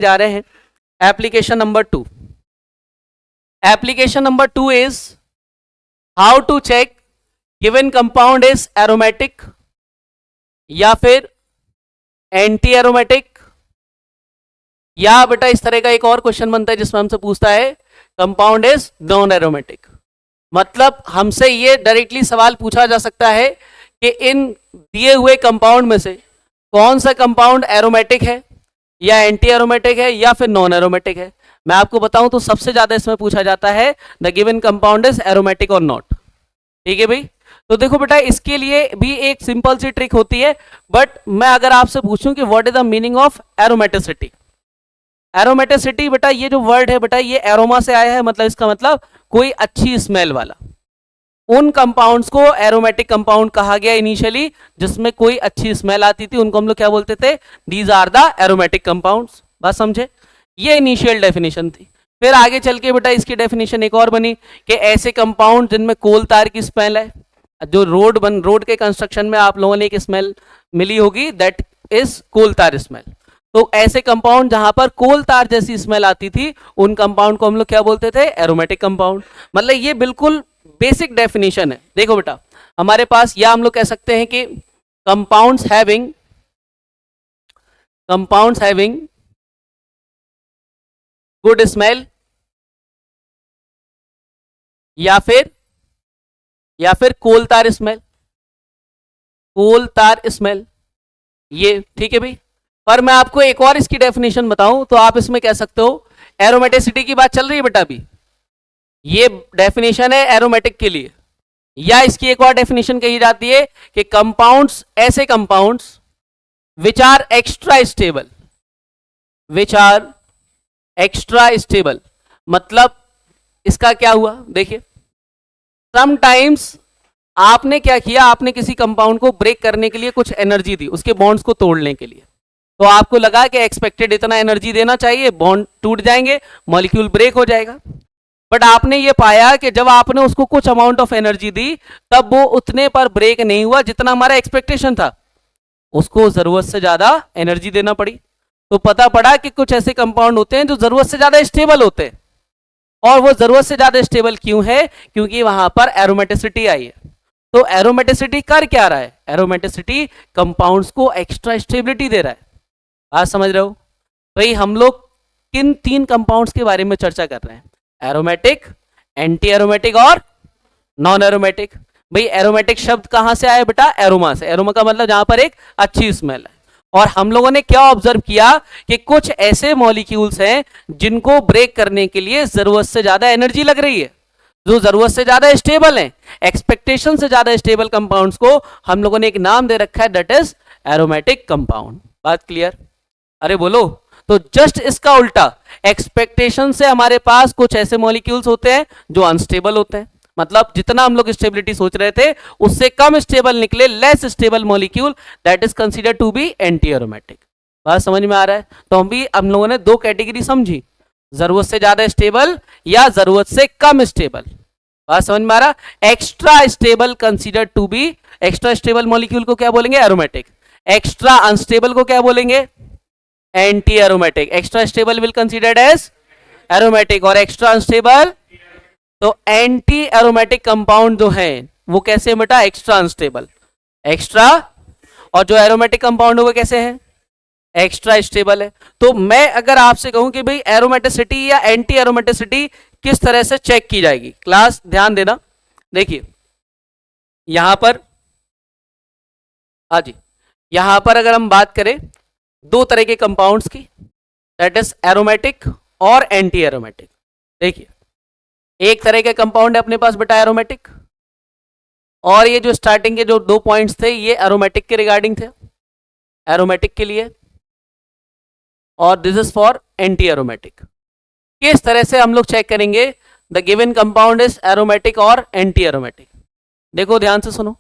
जा रहे हैं application number 2। Application number 2 is how to check given compound is aromatic या फिर एंटी एरोमेटिक, या बेटा इस तरह का एक और क्वेश्चन बनता है जिसमें हमसे पूछता है कंपाउंड इज नॉन एरोमेटिक। मतलब हमसे ये डायरेक्टली सवाल पूछा जा सकता है कि इन दिए हुए कंपाउंड में से कौन सा कंपाउंड एरोमेटिक है या एंटी एरोमेटिक है या फिर नॉन एरोमेटिक है। मैं आपको बताऊं तो सबसे ज्यादा इसमें पूछा जाता है the given compound is aromatic और नॉट। ठीक है भाई, तो देखो बेटा इसके लिए भी एक सिंपल सी ट्रिक होती है, बट मैं अगर आपसे पूछूं कि what is the meaning of aromaticity. Aromaticity बेटा ये जो वर्ड है बेटा ये एरोमा से आया है, मतलब इसका मतलब कोई अच्छी स्मेल वाला। उन कंपाउंड्स को एरोमेटिक कंपाउंड कहा गया इनिशियली जिसमें कोई अच्छी स्मेल आती थी, उनको हम लोग क्या बोलते थे, these are the aromatic compounds. बात समझे, ये इनिशियल डेफिनेशन थी। फिर आगे चल के बेटा इसकी डेफिनेशन एक और बनी कि ऐसे कंपाउंड जिनमें कोल तार की स्मेल है, जो रोड के कंस्ट्रक्शन में आप लोगों ने एक स्मेल मिली होगी, दैट इज कोल तार स्मेल। तो ऐसे कंपाउंड जहां पर कोल तार जैसी स्मेल आती थी उन कंपाउंड को हम लोग क्या बोलते थे, एरोमेटिक कंपाउंड। मतलब ये बिल्कुल बेसिक डेफिनेशन है। देखो बेटा हमारे पास या हम लोग कह सकते हैं कि कंपाउंड्स हैविंग गुड स्मेल या फिर कोल तार स्मेल, ये ठीक है भाई। पर मैं आपको एक और इसकी डेफिनेशन बताऊं तो आप इसमें कह सकते हो, एरोमेटिसिटी की बात चल रही है बेटा अभी, ये डेफिनेशन है एरोमेटिक के लिए। या इसकी एक और डेफिनेशन कही जाती है कि कंपाउंड्स, ऐसे compounds which are extra stable. मतलब इसका क्या हुआ, देखिए समटाइम्स आपने क्या किया, आपने किसी कंपाउंड को ब्रेक करने के लिए कुछ एनर्जी दी, उसके बॉन्ड्स को तोड़ने के लिए, तो आपको लगा कि एक्सपेक्टेड इतना एनर्जी देना चाहिए, बॉन्ड टूट जाएंगे, मॉलिक्यूल ब्रेक हो जाएगा। बट आपने ये पाया कि जब आपने उसको कुछ अमाउंट ऑफ एनर्जी दी तब वो उतने पर ब्रेक नहीं हुआ जितना हमारा एक्सपेक्टेशन था, उसको जरूरत से ज्यादा एनर्जी देना पड़ी। तो पता पड़ा कि कुछ ऐसे कंपाउंड होते हैं जो जरूरत से ज्यादा स्टेबल होते हैं। और वो जरूरत से ज्यादा स्टेबल क्यों है, क्योंकि वहां पर एरोमेटिसिटी आई है। तो एरोमेटिसिटी कर क्या रहा है, एरोमेटिसिटी कंपाउंड्स को एक्स्ट्रा स्टेबिलिटी दे रहा है। आज समझ रहे हो भाई, हम लोग किन 3 कंपाउंड्स के बारे में चर्चा कर रहे हैं, एरोमेटिक, एंटी एरोमेटिक और नॉन एरोमेटिक। भाई एरोमेटिक शब्द कहां से आया बेटा, एरोमा से। एरोमा का मतलब जहां पर एक अच्छी स्मेल है। और हम लोगों ने क्या ऑब्जर्व किया कि कुछ ऐसे मॉलिक्यूल्स हैं जिनको ब्रेक करने के लिए जरूरत से ज्यादा एनर्जी लग रही है, जो जरूरत से ज्यादा स्टेबल हैं, एक्सपेक्टेशन से ज्यादा स्टेबल कंपाउंड्स को हम लोगों ने एक नाम दे रखा है, दैट इज एरोमेटिक कंपाउंड। बात क्लियर, अरे बोलो। तो जस्ट इसका उल्टा, एक्सपेक्टेशन से हमारे पास कुछ ऐसे मॉलिक्यूल्स होते हैं जो अनस्टेबल होते हैं। मतलब जितना हम लोग स्टेबिलिटी सोच रहे थे उससे कम स्टेबल निकले, less stable molecule, that is considered to be anti aromatic. बात समझ में आ रहा है। तो हम लोगों ने 2 कैटेगरी समझी, जरूरत से ज्यादा स्टेबल या जरूरत से कम स्टेबल। बात समझ में आ रहा। Extra stable considered to be, extra stable molecule को क्या बोलेंगे, एरोमेटिक। एक्स्ट्रा अनस्टेबल को क्या बोलेंगे, anti aromatic. Extra stable will considered as aromatic और एक्स्ट्रा अनस्टेबल, तो एंटी एरोमेटिक कंपाउंड जो है वो कैसे बेटा, एक्स्ट्रा अनस्टेबल, एक्स्ट्रा, और जो एरोमेटिक कंपाउंड है वो कैसे है, एक्स्ट्रा स्टेबल है। तो मैं अगर आपसे कहूं कि भाई एरोमेटिसिटी या एंटी एरोमेटिसिटी किस तरह से चेक की जाएगी, क्लास ध्यान देना। देखिए यहां पर, हाँ जी, यहां पर अगर हम बात करें 2 तरह के कंपाउंड्स की, दैट इज एरोमेटिक और एंटी एरोमेटिक। देखिए एक तरह के कंपाउंड है अपने पास बेटा एरोमेटिक, और ये जो स्टार्टिंग के जो 2 पॉइंट्स थे ये एरोमेटिक के रिगार्डिंग थे, एरोमेटिक के लिए, और this is for anti aromatic. किस तरह से हम लोग चेक करेंगे the given compound is aromatic और एंटी एरोमेटिक। देखो ध्यान से सुनो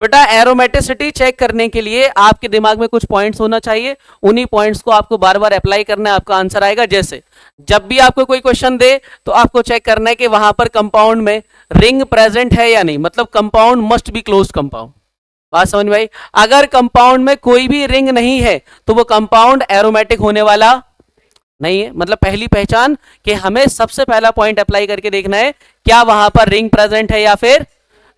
बेटा, एरोमेटिसिटी चेक करने के लिए आपके दिमाग में कुछ पॉइंट्स होना चाहिए, उन्हीं पॉइंट्स को आपको बार बार अप्लाई करना है, आपका आंसर आएगा। जैसे जब भी आपको कोई क्वेश्चन दे तो आपको चेक करना है कि वहां पर कंपाउंड में रिंग प्रेजेंट है या नहीं, मतलब compound must be closed compound. बात समझ में आई। अगर कंपाउंड में कोई भी रिंग नहीं है तो वो कंपाउंड एरोमेटिक होने वाला नहीं है, मतलब पहली पहचान कि हमें सबसे पहला पॉइंट अप्लाई करके देखना है क्या वहां पर रिंग प्रेजेंट है या फिर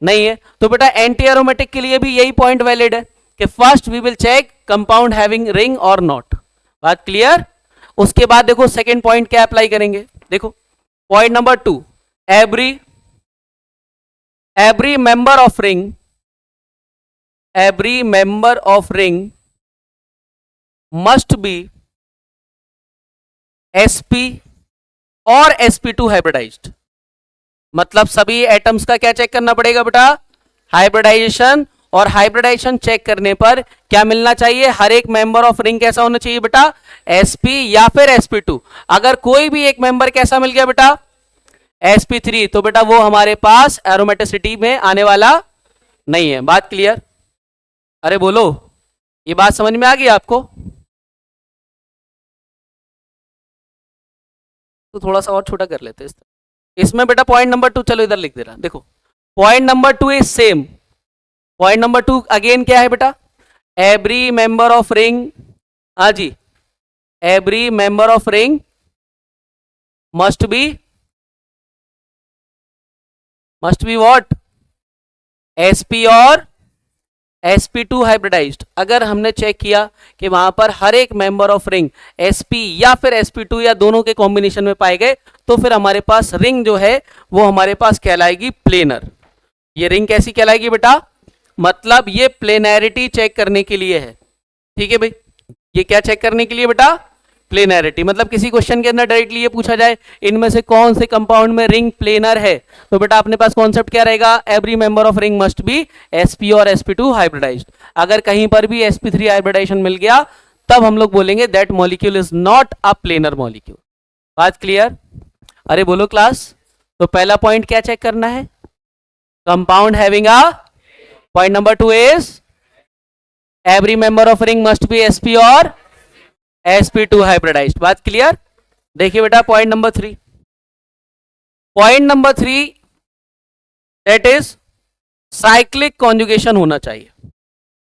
नहीं है। तो बेटा एंटी एरोमेटिक के लिए भी यही पॉइंट वैलिड है कि first we will check compound having ring और नॉट। बात क्लियर। उसके बाद देखो सेकेंड पॉइंट क्या अप्लाई करेंगे, देखो point number 2, every member of ring, every member of ring must be sp और sp2 हाइब्रिडाइज्ड। मतलब सभी एटम्स का क्या चेक करना पड़ेगा बेटा, हाइब्रिडाइजेशन। और हाइब्रिडाइजेशन चेक करने पर क्या मिलना चाहिए, हर एक मेंबर ऑफ रिंग कैसा होना चाहिए बेटा, sp या फिर sp2। अगर कोई भी एक मेंबर कैसा मिल गया बेटा sp3, तो बेटा वो हमारे पास एरोमेटिसिटी में आने वाला नहीं है। बात क्लियर। अरे बोलो, ये बात समझ में आ गई आपको? तो थोड़ा सा और छोटा कर लेते हैं इसमें बेटा पॉइंट नंबर 2, चलो इधर लिख दे रहा, देखो point number 2 is same. Point number 2 again क्या है बेटा, एवरी मेंबर ऑफ रिंग, हाँ जी, every member of ring must be what, sp और sp2 हाइब्रिडाइज्ड। अगर हमने चेक किया कि वहां पर हर एक मेंबर ऑफ रिंग sp या फिर sp2 या दोनों के कॉम्बिनेशन में पाए गए, तो फिर हमारे पास रिंग जो है वो हमारे पास कहलाएगी प्लेनर। ये रिंग कैसी कहलाएगी बेटा, मतलब ये प्लेनैरिटी चेक करने के लिए है। ठीक है भाई, ये क्या चेक करने के लिए बेटा, प्लेनैरिटी। मतलब किसी क्वेश्चन के अंदर डायरेक्टली ये पूछा जाए इनमें से कौन से कंपाउंड में रिंग प्लेनर है, तो बेटा अपने पास कॉन्सेप्ट क्या रहेगा, every member of ring must be sp और sp2 हाइब्रिडाइज्ड। अगर कहीं पर भी sp3 हाइब्रिडाइजेशन मिल गया तब हम लोग बोलेंगे that molecule is not a planar molecule. बात क्लियर। अरे बोलो क्लास। तो पहला पॉइंट क्या चेक करना है, compound having a, point number 2 is every member of ring must be sp और sp2 हाइब्रिडाइज्ड। बात क्लियर। देखिए बेटा point number 3, point number 3 that is cyclic conjugation होना चाहिए।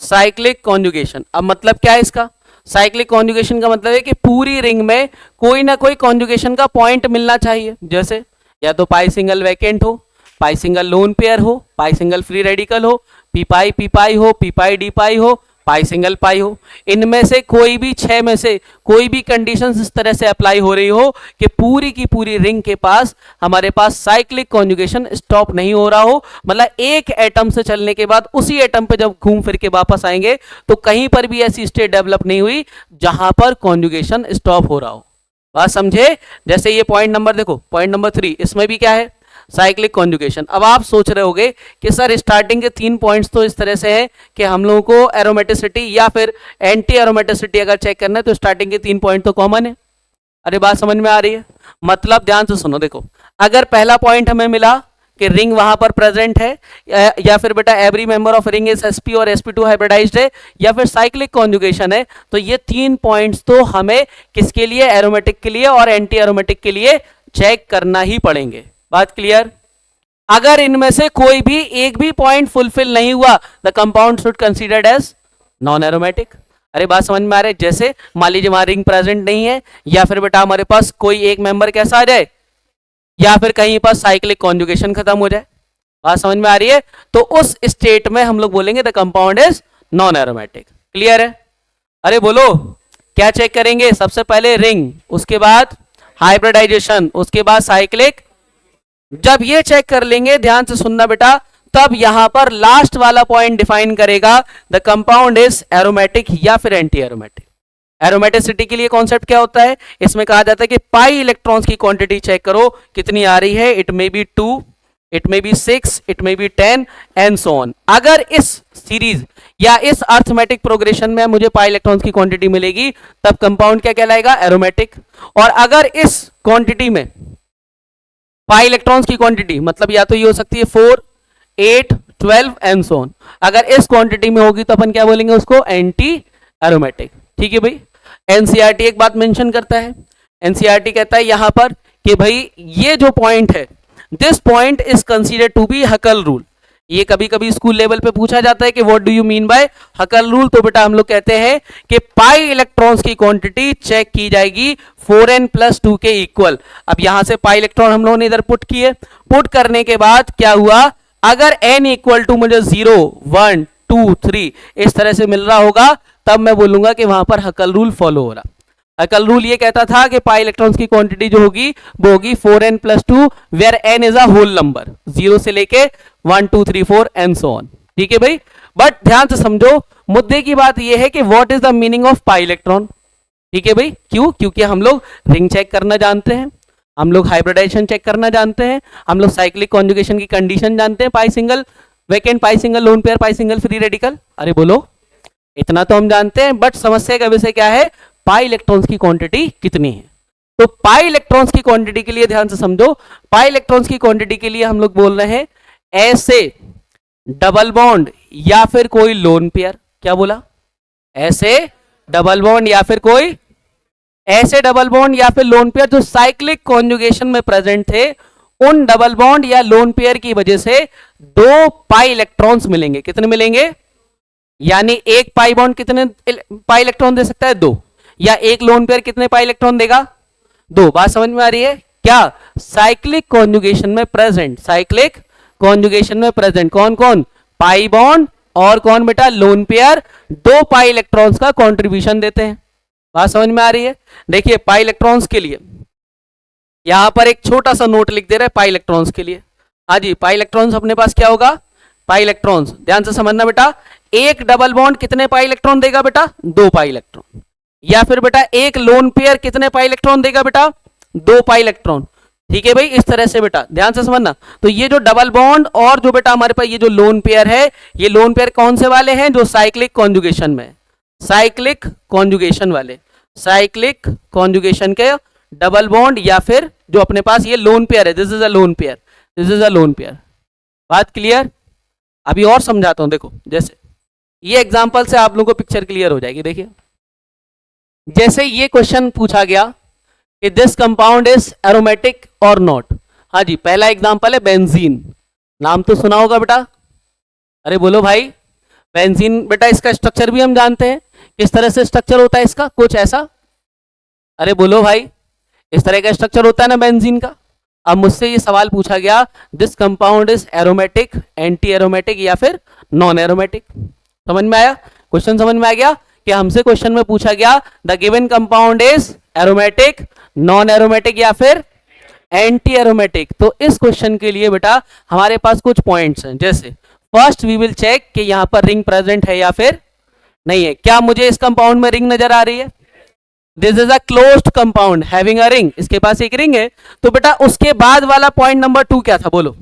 साइक्लिक कॉन्जुगेशन, अब मतलब क्या है इसका, साइक्लिक कॉन्जुगेशन का मतलब है कि पूरी रिंग में कोई ना कोई कॉन्जुगेशन का पॉइंट मिलना चाहिए। जैसे या तो पाई सिंगल वैकेंट हो, पाई सिंगल लोन पेयर हो, पाई सिंगल फ्री रेडिकल हो, पी पाई हो, पी डी पाई हो, पाई सिंगल पाई हो। इनमें से कोई भी 6 में से कोई भी कंडीशंस इस तरह से अप्लाई हो रही हो कि पूरी की पूरी रिंग के पास हमारे पास साइक्लिक कॉन्जुगेशन स्टॉप नहीं हो रहा हो, मतलब एक एटम से चलने के बाद उसी एटम पे जब घूम फिर के वापस आएंगे तो कहीं पर भी ऐसी स्टेट डेवलप नहीं हुई जहां पर कॉन्जुगेशन स्टॉप हो रहा हो। बात समझे। जैसे ये पॉइंट नंबर देखो, पॉइंट नंबर 3, इसमें भी क्या है, साइक्लिक कॉन्जुगेशन। अब आप सोच रहे होगे कि सर स्टार्टिंग के 3 पॉइंट्स तो इस तरह से हैं कि हम लोगों को एरोमेटिसिटी या फिर एंटी एरोमेटिसिटी अगर चेक करना है तो स्टार्टिंग के 3 पॉइंट तो कॉमन है। अरे बात समझ में आ रही है। मतलब ध्यान से सुनो, देखो अगर पहला पॉइंट हमें मिला कि रिंग वहां पर प्रेजेंट है, या फिर बेटा every member of ring is sp और sp2 हाइब्रिडाइज्ड है, या फिर साइक्लिक कॉन्जुगेशन है, तो ये 3 पॉइंट्स तो हमें किसके लिए, एरोमेटिक के लिए और एंटी एरोमेटिक के लिए चेक करना ही पड़ेंगे। बात क्लियर। अगर इनमें से कोई भी एक भी पॉइंट फुलफिल नहीं हुआ, the compound should considered as non aromatic. अरे बात समझ में आ रही है। जैसे मान लीजिए हमारी रिंग प्रेजेंट नहीं है, या फिर बेटा हमारे पास कोई एक मेंबर कैसा आ जाए, या फिर कहीं पर साइक्लिक कॉन्जुगेशन खत्म हो जाए। बात समझ में आ रही है। तो उस स्टेट में हम लोग बोलेंगे the compound is non aromatic. Clear है। अरे बोलो क्या चेक करेंगे, सबसे पहले रिंग, उसके बाद हाइब्रिडाइजेशन, उसके बाद साइक्लिक। जब ये चेक कर लेंगे, ध्यान से सुनना बेटा, तब यहां पर लास्ट वाला पॉइंट डिफाइन करेगा द कंपाउंड इज एरोमेटिक या फिर एंटी एरोमेटिक। एरोमेटिसिटी के लिए कॉन्सेप्ट क्या होता है, इसमें कहा जाता है कि पाई इलेक्ट्रॉन्स की क्वांटिटी चेक करो कितनी आ रही है, it may be 2, it may be 6, it may be 10 and so on. अगर इस सीरीज या इस अर्थमेटिक प्रोग्रेशन में मुझे पाई इलेक्ट्रॉन्स की क्वांटिटी मिलेगी तब कंपाउंड क्या कहलाएगा, एरोमेटिक। और अगर इस क्वांटिटी में पाई इलेक्ट्रॉन्स की क्वांटिटी मतलब या तो ये हो सकती है 4, 8, 12 एंड सो ऑन, अगर इस क्वांटिटी में होगी तो अपन क्या बोलेंगे उसको, एंटी एरोमेटिक। ठीक है भाई। एनसीईआरटी एक बात मेंशन करता है, एनसीईआरटी कहता है यहां पर कि भाई ये जो पॉइंट है, this point is considered to be Huckel rule. ये कभी कभी स्कूल लेवल पे पूछा जाता है कि what do you mean by हकल rule. तो बेटा हम लोग कहते हैं कि पाई इलेक्ट्रॉन्स की क्वांटिटी चेक की जाएगी 4n+2 के इक्वल। अब यहां से पाई इलेक्ट्रॉन हम लोगों ने इधर पुट किए, पुट करने के बाद क्या हुआ, अगर n इक्वल टू मुझे 0 1 2 3 इस तरह से मिल रहा होगा तब मैं बोलूंगा कि वहां पर हकल रूल फॉलो हो रहा। हकल रूल ये कहता था कि पाई इलेक्ट्रॉन्स की क्वांटिटी जो होगी वो होगी 4n+2 where n is a whole number, 0 से लेके 1 2 3 4 एंड सो ऑन। ठीक है भाई, बट ध्यान से समझो, मुद्दे की बात यह है कि what is the meaning of pi electron. ठीक है भाई, क्यों? क्योंकि हम लोग रिंग चेक करना जानते हैं, हम लोग हाइब्रिडाइजेशन चेक करना जानते हैं, हम लोग साइक्लिक कॉन्जुगेशन की कंडीशन जानते हैं, पाई सिंगल वैकेंट, पाई single lone pair, pi single free radical. अरे बोलो, इतना तो हम जानते हैं, बट समस्या का विषय क्या है, पाई इलेक्ट्रॉन्स की क्वांटिटी कितनी है। तो पाई इलेक्ट्रॉन्स की क्वांटिटी के लिए ध्यान से समझो, पाई इलेक्ट्रॉन्स की क्वांटिटी के लिए हम लोग बोल रहे हैं ऐसे डबल बॉन्ड या फिर कोई लोन पेयर। क्या बोला? ऐसे डबल बॉन्ड या फिर कोई ऐसे डबल बॉन्ड या फिर लोन पेयर जो साइक्लिक कॉन्जुगेशन में प्रेजेंट थे, उन डबल बॉन्ड या लोन पेयर की वजह से 2 पाई इलेक्ट्रॉन्स मिलेंगे। कितने मिलेंगे? यानी एक पाई बॉन्ड कितने पाई इलेक्ट्रॉन दे सकता है? 2। या एक लोन पेयर कितने पाई इलेक्ट्रॉन देगा? 2। बात समझ में आ रही है क्या? साइक्लिक कॉन्जुगेशन में प्रेजेंट, साइक्लिक कॉन्जुगेशन में प्रेजेंट कौन कौन? पाई बॉन्ड और कौन बेटा? लोन पेयर 2 पाई इलेक्ट्रॉन्स का कंट्रीब्यूशन देते हैं। बात समझ में आ रही है? देखिए पाई इलेक्ट्रॉन्स के लिए यहां पर एक छोटा सा नोट लिख दे रहे हैं पाई इलेक्ट्रॉन्स के लिए। हाँ जी, पाई इलेक्ट्रॉन्स अपने पास क्या होगा? पाई इलेक्ट्रॉन्स, ध्यान से समझना बेटा, एक डबल बॉन्ड कितने पाई इलेक्ट्रॉन देगा बेटा? 2 पाई इलेक्ट्रॉन। या फिर बेटा एक लोन पेयर कितने पाई इलेक्ट्रॉन देगा बेटा? 2 पाई इलेक्ट्रॉन। ठीक है भाई, इस तरह से बेटा ध्यान से समझना। तो ये जो डबल बॉन्ड और जो बेटा हमारे पास ये जो लोन पेयर है, ये लोन पेयर कौन से वाले हैं? जो साइक्लिक कॉन्जुगेशन में, साइक्लिक कॉन्जुगेशन वाले, साइक्लिक कॉन्जुगेशन के डबल बॉन्ड या फिर जो अपने पास ये लोन पेयर है, this is a lone pair, this is a lone pair. बात क्लियर? अभी और समझाता हूं, देखो जैसे ये एग्जांपल से आप लोगों को पिक्चर क्लियर हो जाएगी। देखिए जैसे ये क्वेश्चन पूछा गया कि दिस कंपाउंड इज एरोमेटिक और नॉट। हाँ जी, पहला एग्जांपल है बेंजीन। नाम तो सुना होगा बेटा? अरे बोलो भाई, बेंजीन बेटा इसका स्ट्रक्चर भी हम जानते हैं, किस तरह से स्ट्रक्चर होता है इसका, कुछ ऐसा। अरे बोलो भाई, इस तरह का स्ट्रक्चर होता है ना बेंजीन का। अब मुझसे ये सवाल पूछा गया, this compound is aromatic, anti aromatic या फिर नॉन एरोमेटिक। समझ में आया? क्वेश्चन समझ में आ गया कि हमसे क्वेश्चन में पूछा गया the given compound is aromatic, non aromatic या फिर एंटी एरोमेटिक। तो इस क्वेश्चन के लिए बेटा हमारे पास कुछ पॉइंट्स हैं। जैसे फर्स्ट वी विल चेक कि यहां पर रिंग प्रेजेंट है या फिर नहीं है। क्या मुझे इस कंपाउंड में रिंग नजर आ रही है? This is a closed compound having a ring, इसके पास एक रिंग है। तो बेटा उसके बाद वाला पॉइंट नंबर 2 क्या था? बोलो।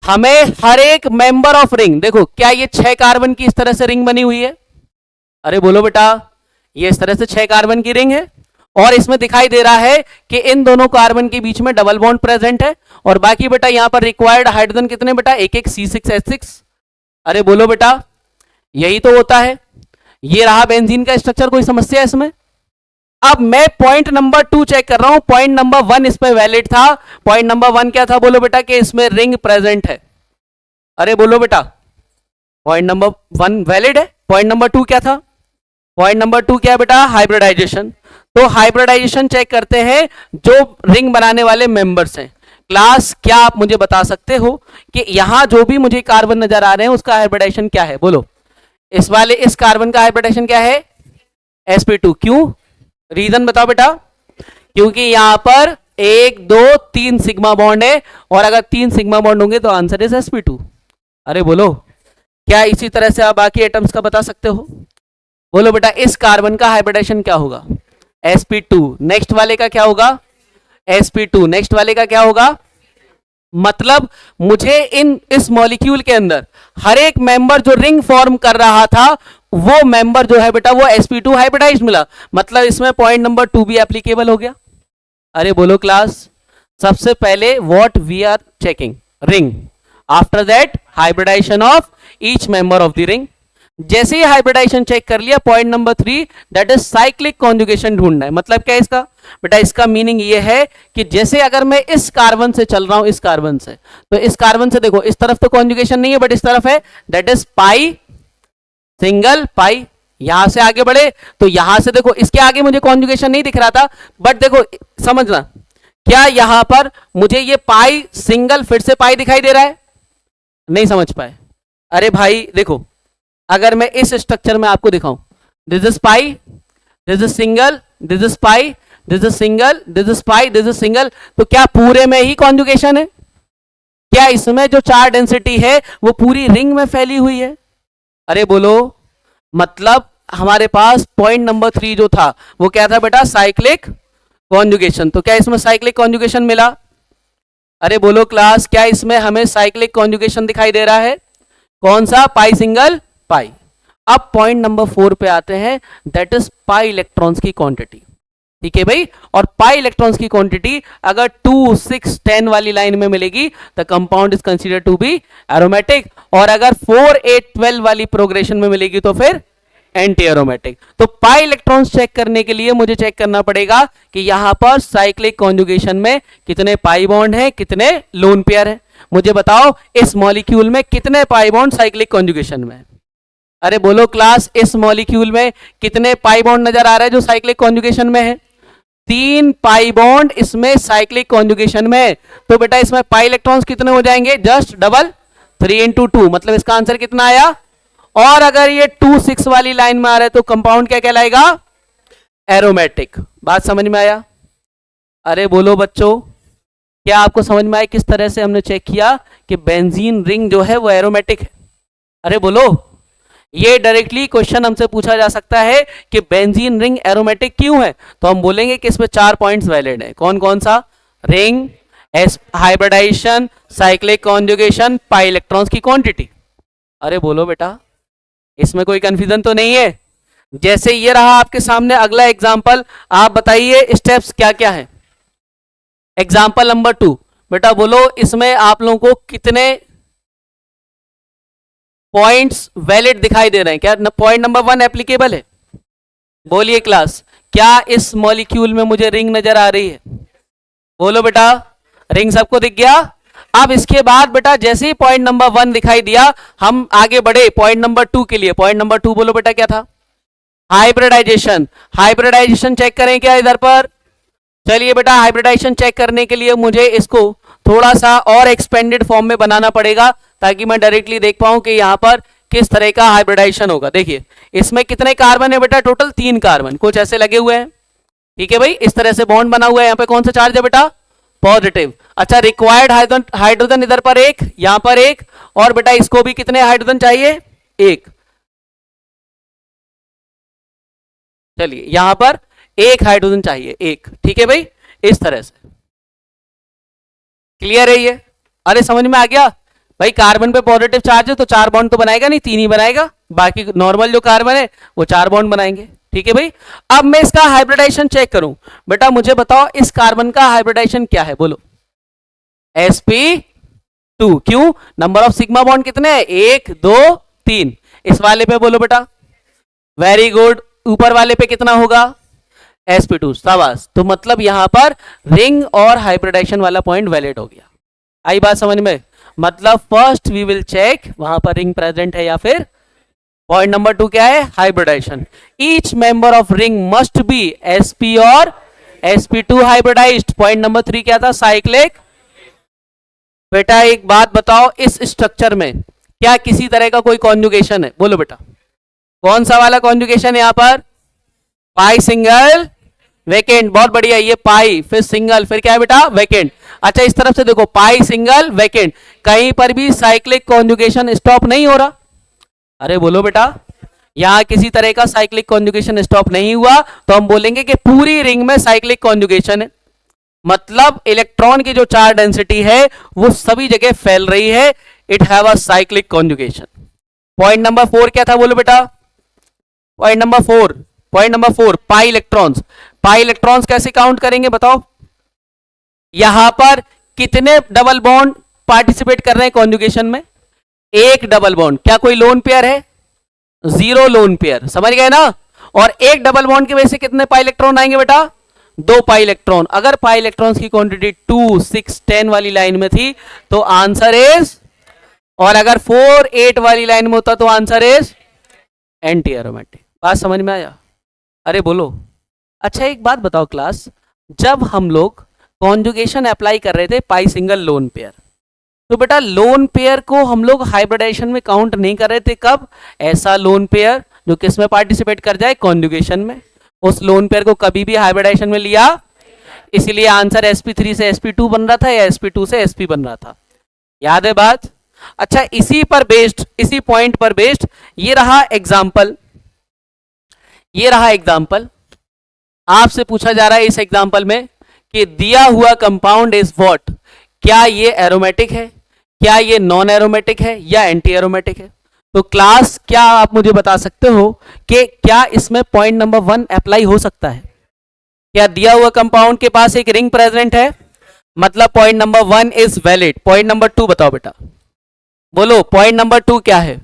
हमें हर एक मेंबर ऑफ रिंग, देखो क्या ये 6 कार्बन की इस तरह से रिंग बनी हुई है? अरे बोलो बेटा, ये इस तरह से 6 कार्बन की रिंग है और इसमें दिखाई दे रहा है कि इन दोनों कार्बन के बीच में डबल बॉन्ड प्रेजेंट है। और बाकी बेटा यहां पर रिक्वायर्ड हाइड्रोजन कितने बेटा? एक एक C6H6। अरे बोलो बेटा, यही तो होता है। ये रहा बेंजीन का स्ट्रक्चर, कोई समस्या है इसमें? अब मैं पॉइंट नंबर 2 चेक कर रहा हूं, पॉइंट नंबर 1 इसमें वैलिड था। पॉइंट नंबर 1 क्या था? बोलो बेटा कि इसमें रिंग प्रेजेंट है। अरे बोलो बेटा, पॉइंट नंबर 1 वैलिड है। पॉइंट नंबर 2 क्या था? पॉइंट नंबर 2 क्या है बेटा? हाइब्रिडाइजेशन। तो हाइब्रिडाइजेशन चेक करते हैं जो रिंग बनाने वाले मेंबर्स हैं। क्लास क्या आप मुझे बता सकते हो कि यहां जो भी मुझे कार्बन नजर आ रहे हैं उसका हाइब्रिडाइजेशन क्या है? बोलो। इस वाले इस कार्बन का हाइब्रिडाइजेशन क्या है? sp2। क्यों? रीजन बताओ बेटा। क्योंकि यहां पर 1 2 3 सिग्मा बॉन्ड है और अगर 3 सिग्मा बॉन्ड होंगे तो आंसर इज sp2। अरे बोलो, क्या इसी तरह से आप बाकी एटम्स का बता सकते हो? बोलो बेटा, इस कार्बन का हाइब्रिडाइजेशन क्या होगा? sp2। नेक्स्ट वाले का क्या होगा? sp2। नेक्स्ट वाले का क्या होगा? मतलब मुझे इस मॉलिक्यूल के अंदर हर एक मेंबर जो रिंग फॉर्म कर रहा था वो मेंबर जो है बेटा वो sp2 हाइब्रिडाइज्ड मिला। मतलब इसमें पॉइंट नंबर 2 भी एप्लीकेबल हो गया। अरे बोलो क्लास, सबसे पहले what we are checking? Ring. After that hybridisation of each member of the ring. जैसे ही हाइब्रिडाइजेशन चेक कर लिया, point number 3 that is cyclic conjugation ढूंढना है। मतलब क्या है इसका बेटा, इसका मीनिंग ये है कि जैसे अगर मैं इस कार्बन से चल रहा हूं, इस कार्बन से, तो इस कार्बन से देखो इस तरफ तो कॉन्जुगेशन नहीं है बट इस तरफ है, दैट इज पाई सिंगल पाई। यहां से आगे बढ़े तो यहां से देखो इसके आगे मुझे कॉन्जुगेशन नहीं दिख रहा था, बट देखो समझना, क्या यहां पर मुझे ये पाई सिंगल फिर से पाई दिखाई दे रहा है? नहीं समझ पाए? अरे भाई देखो, अगर मैं इस स्ट्रक्चर में आपको दिखाऊं, this is pi, this is single, this is pi, this is single, this is pi, this is single, तो क्या पूरे में ही कॉन्जुगेशन है? क्या इसमें जो चार डेंसिटी है वो पूरी रिंग में फैली हुई है? अरे बोलो, मतलब हमारे पास पॉइंट नंबर 3 जो था वो क्या था बेटा, साइक्लिक कॉन्जुगेशन। तो क्या इसमें साइक्लिक कॉन्जुगेशन मिला? अरे बोलो क्लास, क्या इसमें हमें साइक्लिक कॉन्जुगेशन दिखाई दे रहा है? कौन सा? पाई सिंगल पाई। अब पॉइंट नंबर 4 पे आते हैं, दैट इज पाई इलेक्ट्रॉन्स की क्वांटिटी। ठीक है भाई, और पाई इलेक्ट्रॉन्स की क्वांटिटी अगर 2, 6, 10 वाली लाइन में मिलेगी तो compound is consider to be aromatic, और अगर 4, 8, 12 वाली प्रोग्रेशन में मिलेगी तो फिर एंटी एरोमेटिक। तो पाई इलेक्ट्रॉन्स चेक करने के लिए मुझे चेक करना पड़ेगा कि यहां पर साइक्लिक कॉन्जुगेशन में कितने पाई बॉन्ड हैं, कितने लोन पेयर हैं। मुझे बताओ इस मॉलिक्यूल में कितने पाई बॉन्ड साइक्लिक कॉन्जुगेशन में? अरे बोलो क्लास, इस मॉलिक्यूल में कितने पाई बॉन्ड नजर आ रहा है जो साइक्लिक कॉन्जुगेशन में है? 3 पाई बॉन्ड इसमें साइक्लिक कॉन्जुगेशन में। तो बेटा इसमें पाई इलेक्ट्रॉन्स कितने हो जाएंगे? जस्ट डबल, 3 इंटू 2, मतलब इसका आंसर कितना आया? और अगर ये 2, 6 वाली लाइन में आ रहा है तो कंपाउंड क्या कहलाएगा? एरोमेटिक। बात समझ में आया? अरे बोलो बच्चों, क्या आपको समझ में आया किस तरह से हमने चेक किया कि बेंजीन रिंग जो है वो एरोमेटिक है? अरे बोलो, ये डायरेक्टली क्वेश्चन हमसे पूछा जा सकता है कि बेंजीन रिंग एरोमेटिक क्यों है, तो हम बोलेंगे कि इसमें 4 पॉइंट्स वैलिड है। कौन कौन सा? Ring, hybridisation, cyclic conjugation, pi electrons की क्वांटिटी। अरे बोलो बेटा, इसमें कोई कंफ्यूजन तो नहीं है? जैसे ये रहा आपके सामने अगला एग्जाम्पल, आप बताइए स्टेप्स क्या क्या है। एग्जाम्पल नंबर 2, बेटा बोलो इसमें आप लोगों को कितने पॉइंट्स वैलिड दिखाई दे रहे हैं? क्या पॉइंट नंबर 1 एप्लीकेबल है? बोलिए क्लास, क्या इस मॉलिक्यूल में मुझे रिंग नजर आ रही है? बोलो बेटा, रिंग सबको दिख गया? अब इसके बाद बेटा जैसे ही पॉइंट नंबर 1 दिखाई दिया, हम आगे बढ़े पॉइंट नंबर 2 के लिए। पॉइंट नंबर 2 बोलो बेटा क्या था? हाइब्रिडाइजेशन। हाइब्रिडाइजेशन चेक करें क्या इधर पर? चलिए बेटा, हाइब्रिडाइजेशन चेक करने के लिए मुझे इसको थोड़ा सा और एक्सपेंडेड फॉर्म में बनाना पड़ेगा ताकि मैं डायरेक्टली देख पाऊं कि यहां पर किस तरह का हाइब्रिडाइजेशन होगा। देखिए इसमें कितने कार्बन है बेटा? टोटल 3 कार्बन कुछ ऐसे लगे हुए हैं। ठीक है भाई, इस तरह से बॉन्ड बना हुआ है। यहां पे कौन सा चार्ज है बेटा? पॉजिटिव। अच्छा, रिक्वायर्ड हाइड्रोजन इधर पर 1, यहां पर 1, और बेटा इसको भी कितने हाइड्रोजन चाहिए? 1। चलिए यहां पर 1 हाइड्रोजन चाहिए, 1। ठीक है भाई, इस तरह से क्लियर है ये? अरे समझ में आ गया भाई? कार्बन पे पॉजिटिव चार्ज है तो 4 बॉन्ड तो बनाएगा नहीं, 3 ही बनाएगा। बाकी नॉर्मल जो कार्बन है वो 4 बॉन्ड बनाएंगे। ठीक है भाई, अब मैं इसका हाइब्रिडाइजेशन चेक करूं। बेटा मुझे बताओ इस कार्बन का हाइब्रिडाइजेशन क्या है? बोलो sp2। क्यों? नंबर ऑफ सिग्मा बॉन्ड कितने हैं? 1, 2, 3। इस वाले पे बोलो बेटा। Very good. ऊपर वाले पे कितना होगा? sp2। शाबाश। तो मतलब यहां पर रिंग और हाइब्रिडाइजेशन वाला पॉइंट वैलिड हो गया। आई बात समझ में? मतलब फर्स्ट वी विल चेक वहां पर रिंग प्रेजेंट है या फिर पॉइंट नंबर 2 क्या है? Hybridisation. Each member of ring must be sp और sp2 हाइब्रिडाइज्ड। पॉइंट नंबर 3 क्या था? साइक्लिक। बेटा एक बात बताओ, इस स्ट्रक्चर में क्या किसी तरह का कोई कॉन्जुगेशन है? बोलो बेटा, कौन सा वाला कॉन्जुगेशन है यहां पर? पाई सिंगल वेकेंट। बहुत बढ़िया, ये पाई फिर सिंगल फिर क्या है बेटा? वेकेंट। अच्छा इस तरफ से देखो, पाई सिंगल वेकेंट, कहीं पर भी साइक्लिक कॉन्जुगेशन स्टॉप नहीं हो रहा। अरे बोलो बेटा, यहां किसी तरह का साइक्लिक कॉन्जुगेशन स्टॉप नहीं हुआ, तो हम बोलेंगे कि पूरी रिंग में साइक्लिक कॉन्जुगेशन है। मतलब इलेक्ट्रॉन की जो चार्ज डेंसिटी है वो सभी जगह फैल रही है। It have a cyclic conjugation. Point number 4 क्या था? बोलो बेटा। पॉइंट नंबर 4 पाई इलेक्ट्रॉन्स। पाई इलेक्ट्रॉन्स कैसे काउंट करेंगे बताओ? यहां पर कितने डबल बॉन्ड पार्टिसिपेट कर रहे हैं कॉन्जुगेशन में? 1 डबल बॉन्ड। क्या कोई लोन पेयर है? 0 लोन पेयर, समझ गए ना। और एक डबल बॉन्ड की वजह से कितने पाई इलेक्ट्रॉन आएंगे बेटा, 2 पाई इलेक्ट्रॉन। अगर पाई इलेक्ट्रॉन्स की क्वांटिटी 2, 6, 10 वाली लाइन में थी तो आंसर इज, और अगर 4, 8 वाली लाइन में होता तो आंसर इज एंटी एरोमेटिक। बात समझ में आया? अरे बोलो। अच्छा एक बात बताओ क्लास, जब हम लोग कॉन्जुगेशन अप्लाई कर रहे थे पाई सिंगल लोन पेयर, तो बेटा लोन पेयर को हम लोग हाइब्रिडाइजेशन में काउंट नहीं कर रहे थे। कब? ऐसा लोन पेयर जो किस में पार्टिसिपेट कर जाए, कॉन्जुगेशन में। उस लोन पेयर को कभी भी हाइब्रिडाइजेशन में लिया, इसलिए आंसर sp3 से sp2 बन रहा था या sp2 से sp बन रहा था। याद है बात? अच्छा इसी पर बेस्ड, इसी पॉइंट पर बेस्ड ये रहा एग्जाम्पल, ये रहा एग्जाम्पल। आपसे पूछा जा रहा है इस एग्जाम्पल में कि दिया हुआ कंपाउंड इज व्हाट, क्या ये एरोमेटिक है, क्या ये नॉन एरोमेटिक है या एंटी एरोमेटिक है। तो क्लास क्या आप मुझे बता सकते हो कि क्या इसमें पॉइंट नंबर 1 अप्लाई हो सकता है? क्या दिया हुआ कंपाउंड के पास एक रिंग प्रेजेंट है, मतलब point number 1 is valid. Point number 2 बताओ बेटा, बोलो पॉइंट नंबर 2 क्या है?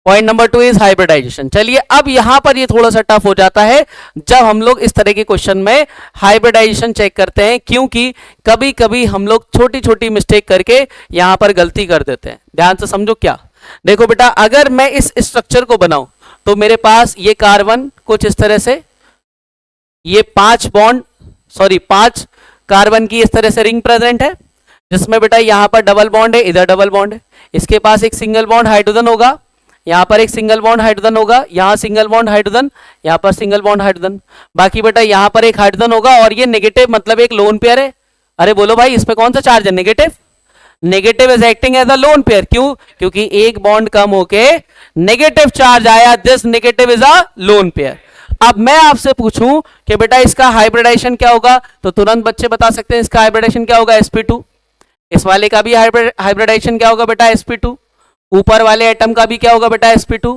Point number 2 is hybridisation. चलिए अब यहां पर ये थोड़ा सा टफ हो जाता है जब हम लोग इस तरह के क्वेश्चन में हाइब्रिडाइजेशन चेक करते हैं, क्योंकि कभी कभी हम लोग छोटी छोटी मिस्टेक करके यहां पर गलती कर देते हैं। ध्यान से समझो क्या। देखो बेटा, अगर मैं इस स्ट्रक्चर को बनाऊं तो मेरे पास ये कार्बन कुछ इस तरह से, ये 5 कार्बन की इस तरह से रिंग प्रेजेंट है, जिसमें बेटा यहां पर डबल बॉन्ड है, इधर डबल बॉन्ड है। इसके पास एक सिंगल बॉन्ड हाइड्रोजन होगा, यहां पर एक सिंगल बॉन्ड हाइड्रोजन होगा, यहां सिंगल बॉन्ड हाइड्रोजन, यहां पर सिंगल बॉन्ड हाइड्रोजन। बाकी बेटा यहां पर एक हाइड्रोजन होगा और ये नेगेटिव मतलब एक लोन पेयर है। अरे बोलो भाई, इस पे कौन सा चार्ज है? Negative. Negative is acting as a lone pair. क्यों? क्योंकि एक बॉन्ड कम होके नेगेटिव चार्ज आया, this negative is a lone pair. अब मैं आपसे पूछूं कि बेटा इसका हाइब्रिडाइजेशन क्या होगा, तो तुरंत बच्चे बता सकते हैं इसका हाइब्रिडाइजेशन क्या होगा, sp2। इस वाले का भी हाइब्रिडाइजेशन क्या होगा बेटा, sp2। ऊपर वाले एटम का भी क्या होगा बेटा, sp2।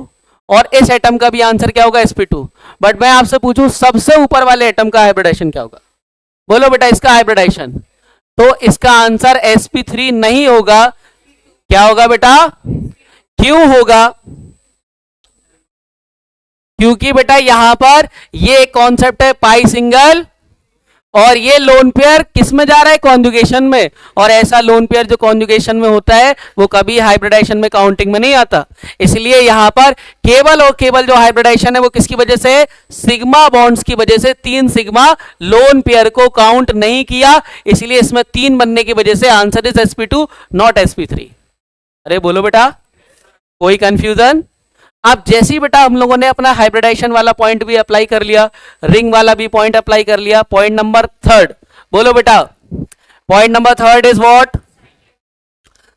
और इस एटम का भी आंसर क्या होगा, sp2। बट मैं आपसे पूछूं सबसे ऊपर वाले एटम का हाइब्रिडाइजेशन क्या होगा, बोलो बेटा इसका हाइब्रिडाइजेशन। तो इसका आंसर sp3 नहीं होगा। क्या होगा बेटा? क्यों होगा? क्योंकि बेटा यहां पर ये कॉन्सेप्ट है पाई सिंगल, और ये लोन पेयर किस में जा रहा है, कॉन्जुगेशन में। और ऐसा लोन पेयर जो कॉन्जुगेशन में होता है वो कभी हाइब्रिडाइजेशन में काउंटिंग में नहीं आता। इसलिए यहां पर केवल और केवल जो हाइब्रिडाइजेशन है वो किसकी वजह से, सिग्मा बॉन्ड्स की वजह से। 3 सिग्मा लोन पेयर को काउंट नहीं किया, इसलिए इसमें 3 बनने की वजह से answer is sp2 not sp3। अरे बोलो बेटा, कोई कंफ्यूजन? अब जैसे ही बेटा हम लोगों ने अपना हाइब्रिडाइजेशन वाला पॉइंट भी अप्लाई कर लिया, रिंग वाला भी पॉइंट अप्लाई कर लिया, पॉइंट नंबर 3 बोलो बेटा, point number 3 is what,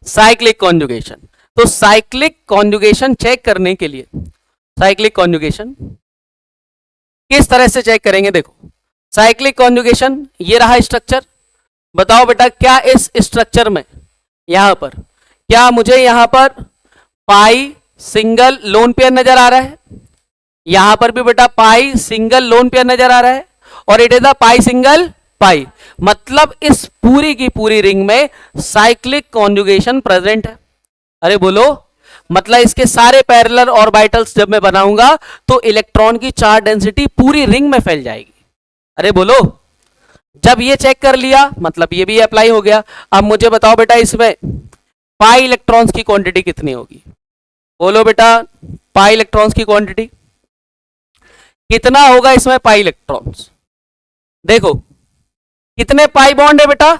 cyclic conjugation. तो साइक्लिक कॉन्जुगेशन चेक करने के लिए, साइक्लिक कॉन्जुगेशन किस तरह से चेक करेंगे, देखो साइक्लिक कॉन्जुगेशन ये रहा स्ट्रक्चर। बताओ बेटा क्या इस स्ट्रक्चर में यहां पर, क्या मुझे यहां पर पाई सिंगल लोन पेयर नजर आ रहा है? यहां पर भी बेटा पाई सिंगल लोन पेयर नजर आ रहा है, और it is a pi single pi, मतलब इस पूरी की पूरी रिंग में साइक्लिक कॉन्जुगेशन प्रेजेंट है। अरे बोलो, मतलब इसके सारे पैरेलल ऑर्बिटल्स जब मैं बनाऊंगा तो इलेक्ट्रॉन की चार्ज डेंसिटी पूरी रिंग में फैल जाएगी। अरे बोलो, जब ये चेक कर लिया मतलब ये भी अप्लाई हो गया। अब मुझे बताओ बेटा इसमें पाई इलेक्ट्रॉन्स की क्वांटिटी कितनी होगी, बोलो बेटा पाई इलेक्ट्रॉन्स की क्वांटिटी कितना होगा इसमें, पाई इलेक्ट्रॉन्स। देखो कितने पाई बॉन्ड है बेटा,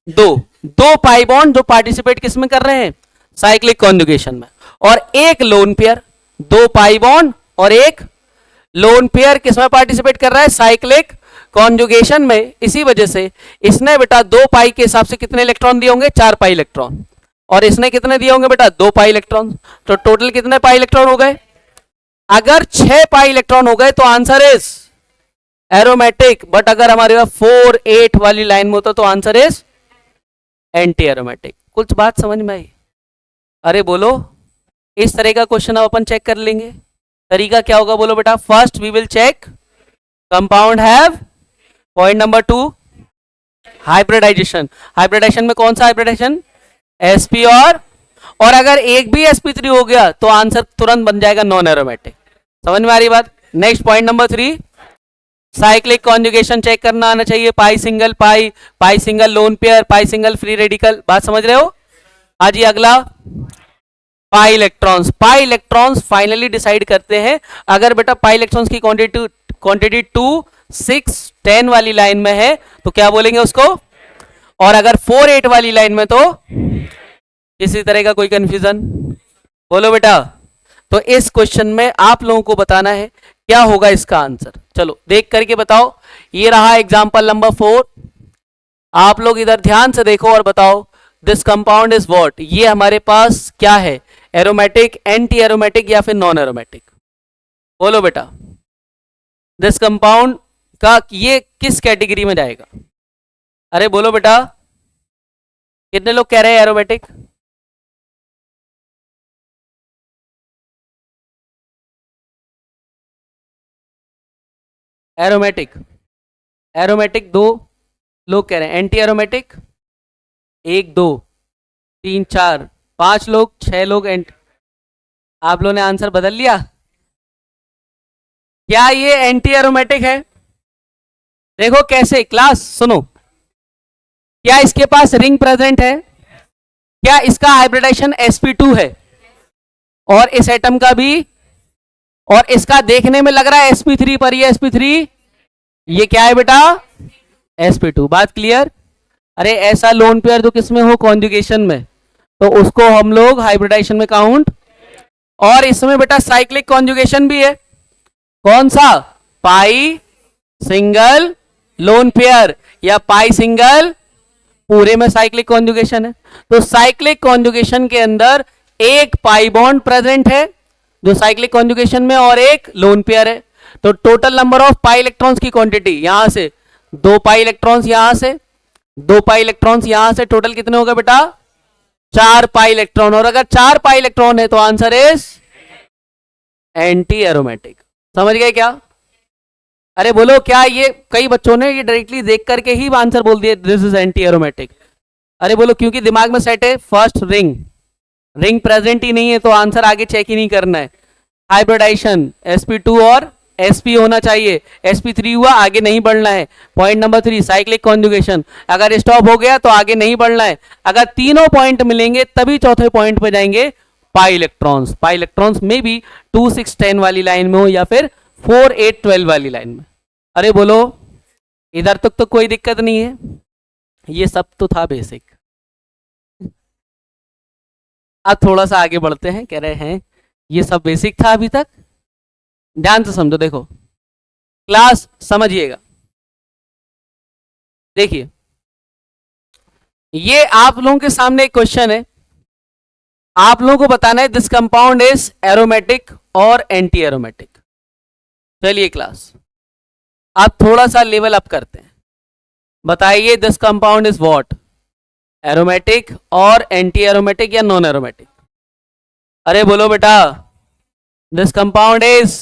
2 पाई बॉन्ड जो पार्टिसिपेट किसमें कर रहे हैं, साइक्लिक कॉन्जुगेशन में, और एक लोन पेयर। 2 पाई बॉन्ड और एक लोन पेयर किसमें पार्टिसिपेट कर रहा है, साइक्लिक कॉन्जुगेशन में। इसी वजह से इसने बेटा 2 पाई के हिसाब से कितने इलेक्ट्रॉन दिए होंगे, 4 पाई इलेक्ट्रॉन, और इसने कितने दिए होंगे बेटा, 2 पाई इलेक्ट्रॉन। तो टोटल कितने पाई इलेक्ट्रॉन हो गए, अगर 6 पाई इलेक्ट्रॉन हो गए तो आंसर इज एरोमेटिक। बट अगर हमारे पास 4, 8 वाली लाइन में होता तो आंसर इज एंटी एरोमेटिक। कुछ बात समझ में आई? अरे बोलो, इस तरह का क्वेश्चन अब अपन चेक कर लेंगे। तरीका क्या होगा बोलो बेटा, first we will check compound have, point number 2 hybridisation. Hybridisation में कौन सा हाइब्रिडाइजेशन, sp और अगर एक भी sp3 हो गया तो आंसर तुरंत बन जाएगा नॉन एरोमेटिक। समझ में आ रही बात? Next point number 3, cyclic conjugation check करना आना चाहिए। Pi single pi, pi single lone pair, pi single free radical, बात समझ रहे हो? हाँ जी, अगला pi electrons. Pi electrons finally decide करते हैं। अगर बेटा पाई इलेक्ट्रॉन्स की क्वांटिटी 2, 6, 10 वाली लाइन में है तो क्या बोलेंगे उसको, और अगर 4, 8 वाली लाइन में तो किसी तरह का कोई कंफ्यूजन? बोलो बेटा। तो इस क्वेश्चन में आप लोगों को बताना है क्या होगा इसका आंसर। चलो देख करके बताओ। ये रहा एग्जांपल नंबर 4। आप लोग इधर ध्यान से देखो और बताओ दिस कंपाउंड इज व्हाट। ये हमारे पास क्या है, एरोमेटिक, एंटी एरोमेटिक या फिर नॉन एरोमेटिक? बोलो बेटा। दिस कंपाउंड का ये किस कैटेगरी में जाएगा? अरे बोलो बेटा। कितने लोग कह रहे हैं एरोमेटिक? एरोमेटिक, एरोमेटिक 2 लोग कह रहे हैं। एंटी एरोमेटिक 1, 2, 3, 4, 5 लोग, 6 लोग। आप लोगों ने आंसर बदल लिया? क्या ये एंटी एरोमेटिक है? देखो कैसे, क्लास सुनो। क्या इसके पास रिंग प्रेजेंट है? क्या इसका हाइब्रिडाइजेशन sp2 है? और इस एटम का भी, और इसका देखने में लग रहा है sp3 पर, ये sp3, ये क्या है बेटा? sp2। बात क्लियर? अरे ऐसा लोन पेयर जो किसमें हो, कॉन्जुगेशन में, तो उसको हम लोग हाइब्रिडाइजेशन में काउंट। और इसमें बेटा साइक्लिक कॉन्जुगेशन भी है। कौन सा? पाई सिंगल लोन पेयर या पाई सिंगल, पूरे में साइक्लिक कॉन्जुगेशन है। तो साइक्लिक कॉन्जुगेशन के अंदर एक पाई बॉन्ड प्रेजेंट है जो साइक्लिक कॉन्जुगेशन में, और एक लोन पेयर है। तो total number of pi electrons की क्वांटिटी यहां से 2 पाई इलेक्ट्रॉन्स, यहां से 2 पाई इलेक्ट्रॉन्स, यहां से टोटल कितने हो गए बेटा? 4 पाई इलेक्ट्रॉन। और अगर 4 पाई इलेक्ट्रॉन है तो आंसर इज एंटी एरोमेटिक। समझ गए क्या? अरे बोलो, क्या ये कई बच्चों ने ये डायरेक्टली देख करके ही आंसर बोल दिया दिस इज एंटी एरोमेटिक? अरे बोलो, क्योंकि दिमाग में सेट है फर्स्ट रिंग, रिंग प्रेजेंट ही नहीं है तो आंसर आगे चेक ही नहीं करना है। हाइब्रिडाइजेशन sp2 और sp होना चाहिए, sp3 हुआ आगे नहीं बढ़ना है। पॉइंट नंबर 3, साइक्लिक कॉन्जुगेशन, अगर स्टॉप हो गया तो आगे नहीं बढ़ना है। अगर तीनों पॉइंट मिलेंगे तभी चौथे पॉइंट पे जाएंगे पाई इलेक्ट्रॉन्स। पाई इलेक्ट्रॉन्स में भी 2, 6, 10 वाली लाइन में हो या फिर 4, 8, 12 वाली लाइन में। अरे बोलो, इधर तक तो कोई दिक्कत नहीं है? ये सब तो था बेसिक। अब थोड़ा सा आगे बढ़ते हैं। कह रहे हैं ये सब बेसिक था अभी तक। ध्यान से समझो, देखो क्लास समझिएगा। देखिए, ये आप लोगों के सामने एक क्वेश्चन है, आप लोगों को बताना है दिस कंपाउंड इज एरोमेटिक और एंटी एरोमेटिक। चलिए क्लास, आप थोड़ा सा लेवल अप करते हैं। बताइए this compound is what, aromatic और एंटी एरोमेटिक या नॉन एरोमेटिक? अरे बोलो बेटा, दिस कंपाउंड इज,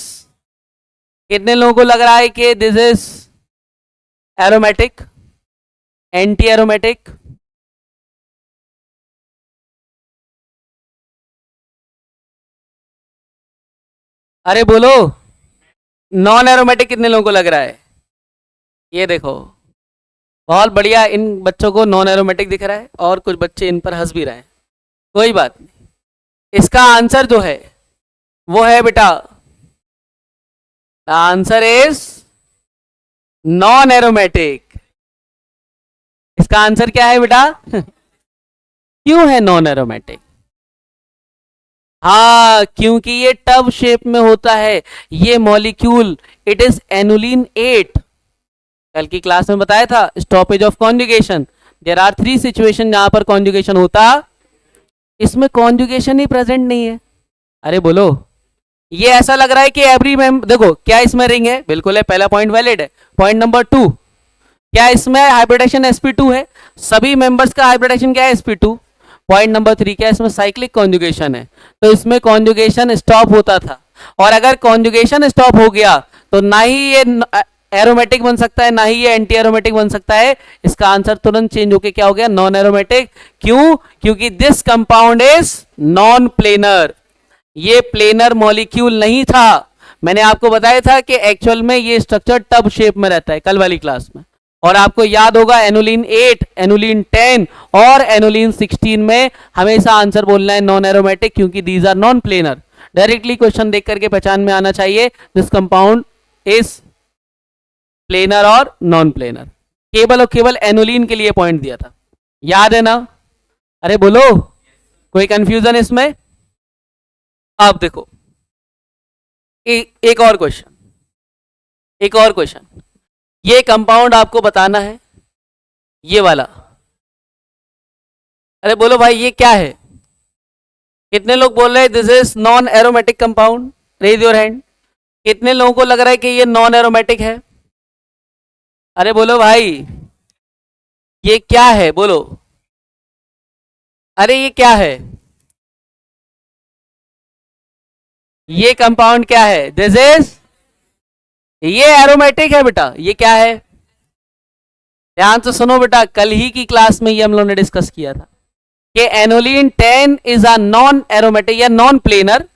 कितने लोगों को लग रहा है कि this is aromatic, anti aromatic? अरे बोलो, नॉन एरोमेटिक कितने लोगों को लग रहा है? ये देखो, बहुत बढ़िया, इन बच्चों को नॉन एरोमेटिक दिख रहा है और कुछ बच्चे इन पर हंस भी रहे हैं। कोई बात नहीं, इसका आंसर जो है वो है बेटा, आंसर इज नॉन एरोमेटिक। इसका आंसर क्या है बेटा? क्यों है नॉन एरोमेटिक? हाँ, क्योंकि ये टब शेप में होता है ये मॉलिक्यूल, इट इज एनुलिन 8। कल की क्लास में बताया था stoppage of conjugation. There are 3 situation जहां पर कॉन्जुगेशन होता, इसमें कॉन्जुगेशन ही प्रेजेंट नहीं है। अरे बोलो, ये ऐसा लग रहा है कि एवरी मेंबर, देखो क्या इसमें रिंग है? बिल्कुल है, पहला पॉइंट वैलिड है। पॉइंट नंबर 2, क्या इसमें हाइब्रिडेशन sp2 है? सभी मेंबर्स का हाइब्रिडेशन क्या है? sp2। पॉइंट नंबर 3, क्या इसमें साइक्लिक कॉन्जुगेशन है? तो इसमें कॉन्जुगेशन स्टॉप होता था, और अगर कॉन्जुगेशन स्टॉप हो गया तो ना ही ये एरोमेटिक बन सकता है, ना ही ये एंटी एरोमेटिक बन सकता है। इसका आंसर तुरंत चेंज होके क्या हो गया, नॉन एरोमेटिक। क्यों? क्योंकि this compound is non planar, ये प्लेनर मॉलिक्यूल नहीं था। मैंने आपको बताया था कि एक्चुअल में ये स्ट्रक्चर टब शेप में रहता है कल वाली क्लास में। और आपको याद होगा एनुलिन 8, एनुलिन 10 और एनुलिन 16 में हमेशा आंसर बोलना है नॉन एरोमेटिक, क्योंकि these are non planar. Directly question देख करके पहचान में आना चाहिए दिस कंपाउंड इज प्लेनर और नॉन प्लेनर। केवल और केवल एनुलिन के लिए पॉइंट दिया था, याद है ना? अरे बोलो, कोई कंफ्यूजन इसमें? अब देखो एक और क्वेश्चन, एक और क्वेश्चन। ये कंपाउंड आपको बताना है, ये वाला। अरे बोलो भाई ये क्या है? कितने लोग बोल रहे हैं this is non aromatic compound? Raise your hand. कितने लोगों को लग रहा है कि ये नॉन एरोमेटिक है? अरे बोलो भाई ये क्या है, बोलो। अरे ये क्या है? ये कंपाउंड क्या है? दिस इज, ये एरोमेटिक है बेटा। ये क्या है? ध्यान से सुनो बेटा, कल ही की क्लास में ये हम लोगों ने डिस्कस किया था कि aniline 10 is a non aromatic या नॉन प्लेनर,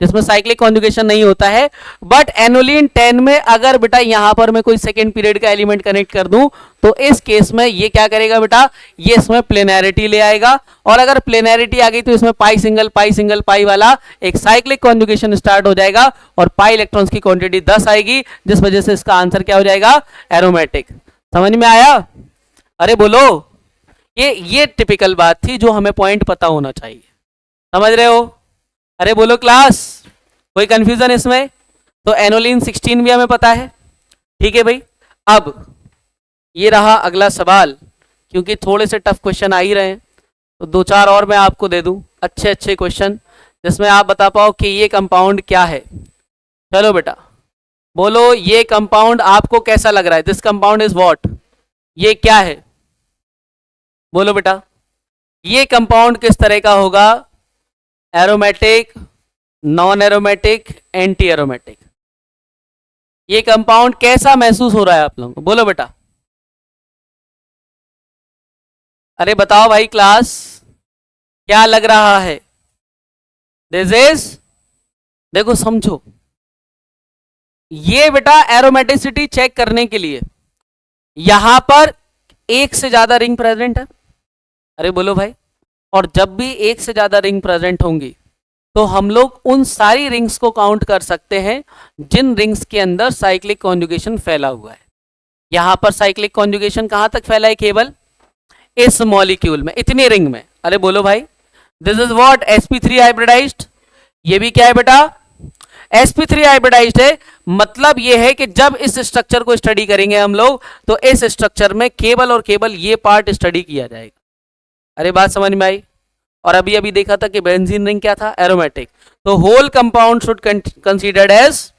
जिसमें साइक्लिक कॉन्जुगेशन नहीं होता है। बट एनोलिन 10 में अगर बेटा यहां पर मैं कोई सेकेंड पीरियड का एलिमेंट कनेक्ट कर दूं तो इस केस में ये क्या करेगा बेटा, ये इसमें प्लेनैरिटी ले आएगा। और अगर प्लेनैरिटी आ गई तो इसमें पाई सिंगल पाई वाला एक साइक्लिक कॉन्जुगेशन स्टार्ट हो जाएगा और पाई इलेक्ट्रॉन्स की क्वांटिटी 10 आएगी, जिस वजह से इसका आंसर क्या हो जाएगा, एरोमेटिक। समझ में आया? अरे बोलो, ये टिपिकल बात थी जो हमें पॉइंट पता होना चाहिए। समझ रहे हो? अरे बोलो क्लास, कोई कंफ्यूजन इसमें? तो एनोलिन 16 भी हमें पता है, ठीक है भाई। अब ये रहा अगला सवाल, क्योंकि थोड़े से टफ क्वेश्चन आ ही रहे हैं तो दो चार और मैं आपको दे दूं अच्छे अच्छे क्वेश्चन, जिसमें आप बता पाओ कि ये कंपाउंड क्या है। चलो बेटा बोलो, ये कंपाउंड आपको कैसा लग रहा है? दिस कंपाउंड इज व्हाट, ये क्या है? बोलो बेटा, ये कंपाउंड किस तरह का होगा? Aromatic, non aromatic, anti aromatic? ये कंपाउंड कैसा महसूस हो रहा है आप लोगों को? बोलो बेटा। अरे बताओ भाई क्लास, क्या लग रहा है? दिस इज, देखो समझो, ये बेटा एरोमेटिसिटी चेक करने के लिए यहां पर एक से ज्यादा रिंग प्रेजेंट है। अरे बोलो भाई, और जब भी एक से ज्यादा रिंग प्रेजेंट होंगी तो हम लोग उन सारी रिंग्स को काउंट कर सकते हैं जिन रिंग्स के अंदर साइक्लिक कॉन्जुगेशन फैला हुआ है। यहां पर साइक्लिक कॉन्जुगेशन कहां तक फैला है? केवल इस मॉलिक्यूल में, इतनी रिंग में। अरे बोलो भाई, this is what, sp3 hybridised. ये भी क्या है बेटा? sp3 हाइब्रिडाइज्ड है। मतलब ये है कि जब इस स्ट्रक्चर को स्टडी करेंगे हम लोग तो इस स्ट्रक्चर में केवल और केवल ये पार्ट स्टडी किया जाएगा। अरे बात समझ में आई? और अभी अभी देखा था कि बेंजीन रिंग क्या था? एरोमेटिक। तो whole compound should considered as,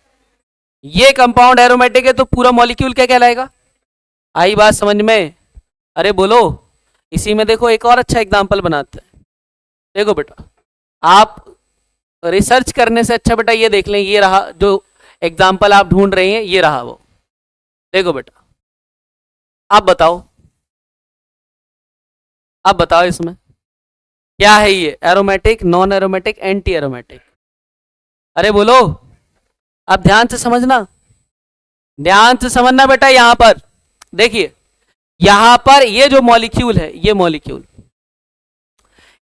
ये कंपाउंड एरोमेटिक है तो पूरा मॉलिक्यूल क्या कहलाएगा? आई बात समझ में? अरे बोलो, इसी में देखो एक और अच्छा एग्जांपल बनाते हैं। देखो बेटा, आप रिसर्च करने से अच्छा बेटा ये देख लें, ये रहा जो एग्जांपल आप ढूंढ रहे हैं, ये रहा वो। देखो बेटा, आप बताओ, अब बताओ इसमें क्या है? ये aromatic, non aromatic, anti aromatic? अरे बोलो, अब ध्यान से समझना, ध्यान से समझना बेटा। यहां पर देखिए, यहां पर ये जो मॉलिक्यूल है, ये मॉलिक्यूल,